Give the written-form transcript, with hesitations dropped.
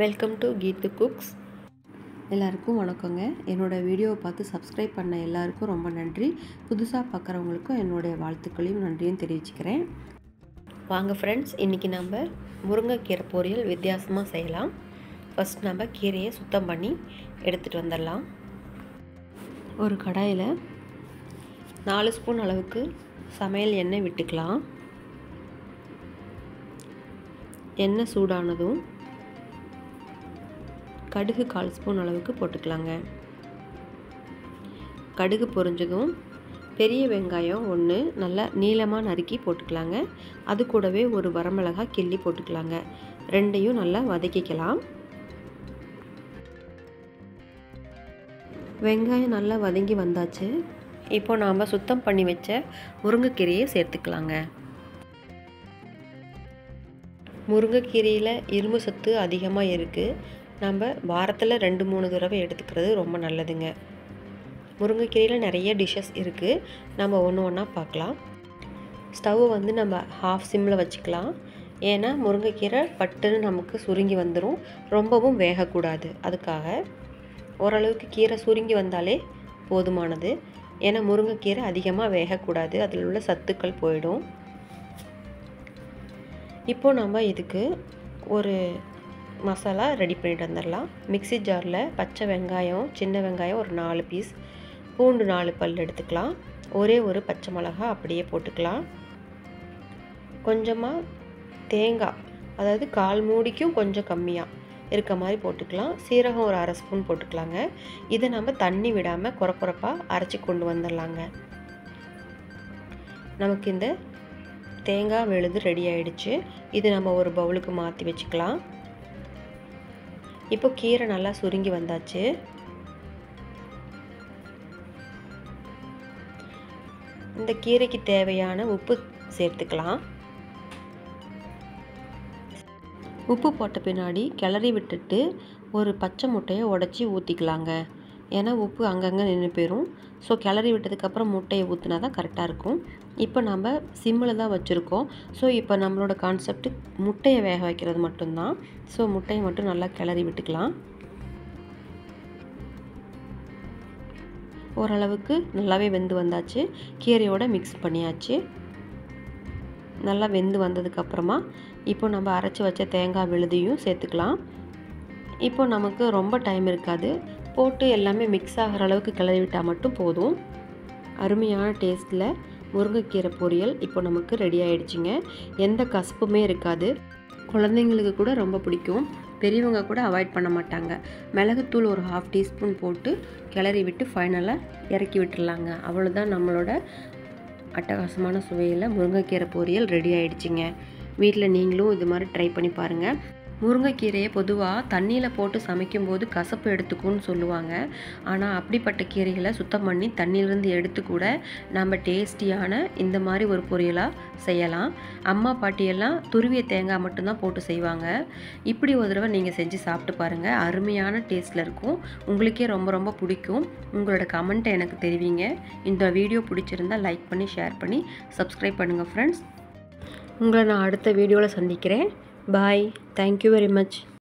Welcome to கீத்து cooks. எல்லாருக்கும் வணக்கங்க. என்னோடய வீடியோவை பார்த்து சப்ஸ்கிரைப் பண்ண எல்லாருக்கும் ரொம்ப நன்றி. புதுசாக பார்க்குறவங்களுக்கும் என்னுடைய வாழ்த்துக்களையும் நன்றியும் தெரிவிச்சுக்கிறேன். வாங்க ஃப்ரெண்ட்ஸ், இன்றைக்கி நம்ம முருங்கைக்கீரை பொரியல் வித்தியாசமாக செய்யலாம். ஃபஸ்ட் நம்ம கீரையை சுத்தம் பண்ணி எடுத்துகிட்டு வந்துடலாம். ஒரு கடாயில் 4 ஸ்பூன் அளவுக்கு சமையல் எண்ணெய் விட்டுக்கலாம். எண்ணெய் சூடானதும் கடுகு 1/4 ஸ்பூன் அளவுக்கு போட்டுக்கலாங்க. கடுகு பொரிஞ்சதும் பெரிய வெங்காயம் 1 நல்லா நீளமாக நறுக்கி போட்டுக்கலாங்க. அது கூடவே ஒரு வரமிளகாய் கிள்ளி போட்டுக்கலாங்க. ரெண்டையும் நல்லா வதக்கிக்கலாம். வெங்காயம் நல்லா வதங்கி வந்தாச்சு. இப்போ நாம் சுத்தம் பண்ணி வச்ச முருங்கைக்கீரையை சேர்த்துக்கலாங்க. முருங்கைக்கீரையில் இரும்பு சத்து அதிகமாக இருக்குது. நம்ம வாரத்தில் 2-3 தடவை எடுத்துக்கிறது ரொம்ப நல்லதுங்க. முருங்கைக்கீரையில் நிறைய டிஷ்ஷஸ் இருக்குது. நம்ம ஒன்று ஒன்றா பார்க்கலாம். ஸ்டவ்வை வந்து நம்ம ஹாஃப் சிம்மில் வச்சுக்கலாம். ஏன்னா முருங்கைக்கீரை பட்டுன்னு நமக்கு சுருங்கி வந்துடும். ரொம்பவும் வேகக்கூடாது. அதுக்காக ஓரளவுக்கு கீரை சுருங்கி வந்தாலே போதுமானது. ஏன்னா முருங்கைக்கீரை அதிகமாக வேகக்கூடாது. அதில் உள்ள சத்துக்கள் போயிடும். இப்போது நம்ம இதுக்கு ஒரு மசாலா ரெடி பண்ணிட்டு வந்துடலாம். மிக்ஸி ஜாரில் பச்சை வெங்காயம், சின்ன வெங்காயம் ஒரு 4 பீஸ், பூண்டு 4 பல் எடுத்துக்கலாம். ஒரே ஒரு பச்சை மிளகாய் அப்படியே போட்டுக்கலாம். கொஞ்சமாக தேங்காய், அதாவது 1/4 மூடிக்கும் கொஞ்சம் கம்மியாக இருக்க மாதிரி போட்டுக்கலாம். சீரகம் ஒரு 1/2 ஸ்பூன் போட்டுக்கலாங்க. இதை நம்ம தண்ணி விடாமல் குறப்பாக அரைச்சி கொண்டு வந்துடலாங்க. நமக்கு இந்த தேங்காய் விழுது ரெடி ஆகிடுச்சு. இது நம்ம ஒரு பவுலுக்கு மாற்றி வச்சுக்கலாம். இப்போ கீரை நல்லா சுருங்கி வந்தாச்சு. இந்த கீரைக்கு தேவையான உப்பு சேர்த்துக்கலாம். உப்பு போட்ட பின்னாடி கிளறி விட்டுட்டு ஒரு பச்சை முட்டையை உடச்சி ஊற்றிக்கலாங்க. ஏன்னா உப்பு அங்கங்கே நின்று போயிடும். ஸோ கிளறி விட்டதுக்கப்புறம் முட்டையை ஊற்றினா தான் கரெக்டாக இருக்கும். இப்போ நம்ம சிம்மில் தான் வச்சுருக்கோம். ஸோ இப்போ நம்மளோட கான்செப்ட் முட்டையை வேக வைக்கிறது மட்டும்தான். ஸோ முட்டையை மட்டும் நல்லா கிளறி விட்டுக்கலாம். ஓரளவுக்கு நல்லாவே வெந்து வந்தாச்சு. கீரையோடு மிக்ஸ் பண்ணியாச்சு. நல்லா வெந்து வந்ததுக்கப்புறமா இப்போ நம்ம அரைச்சி வச்ச தேங்காய் விழுதையும் சேர்த்துக்கலாம். இப்போ நமக்கு ரொம்ப டைம் இருக்காது. போட்டு எல்லாமே மிக்ஸ் ஆகிற அளவுக்கு கிளறி விட்டால் மட்டும் போதும். அருமையான டேஸ்ட்டில் முருங்கைக்கீரை பொரியல் இப்போ நமக்கு ரெடி ஆகிடுச்சிங்க. எந்த கசப்புமே இருக்காது. குழந்தைங்களுக்கு கூட ரொம்ப பிடிக்கும். பெரியவங்க கூட அவாய்ட் பண்ண மாட்டாங்க. மிளகுத்தூள் ஒரு 1/2 டீஸ்பூன் போட்டு கிளறி விட்டு ஃபைனலாக இறக்கி விட்டுடலாங்க. அவ்வளோதான், நம்மளோட அட்டகாசமான சுவையில் முருங்கைக்கீரை பொரியல் ரெடி ஆகிடுச்சிங்க. வீட்டில் நீங்களும் இது மாதிரி ட்ரை பண்ணி பாருங்கள். முருங்கைக்கீரையை பொதுவாக தண்ணியில் போட்டு சமைக்கும்போது கசப்பு எடுத்துக்கும்னு சொல்லுவாங்க. ஆனால் அப்படிப்பட்ட கீரைகளை சுத்தம் பண்ணி தண்ணியிலேருந்து எடுத்து கூட நம்ம டேஸ்டியான இந்த மாதிரி ஒரு பொரியலாக செய்யலாம். அம்மா பாட்டியெல்லாம் துருவிய தேங்காய் மட்டும்தான் போட்டு செய்வாங்க. இப்படி ஒரு தடவை நீங்கள் செஞ்சு சாப்பிட்டு பாருங்கள். அருமையான டேஸ்ட்டில் இருக்கும். உங்களுக்கே ரொம்ப ரொம்ப பிடிக்கும். உங்களோட கமெண்ட்டை எனக்கு தெரிவிங்க. இந்த வீடியோ பிடிச்சிருந்தால் லைக் பண்ணி, ஷேர் பண்ணி, சப்ஸ்கிரைப் பண்ணுங்கள் ஃப்ரெண்ட்ஸ். உங்களை நான் அடுத்த வீடியோவில் சந்திக்கிறேன். Bye. Thank you very much.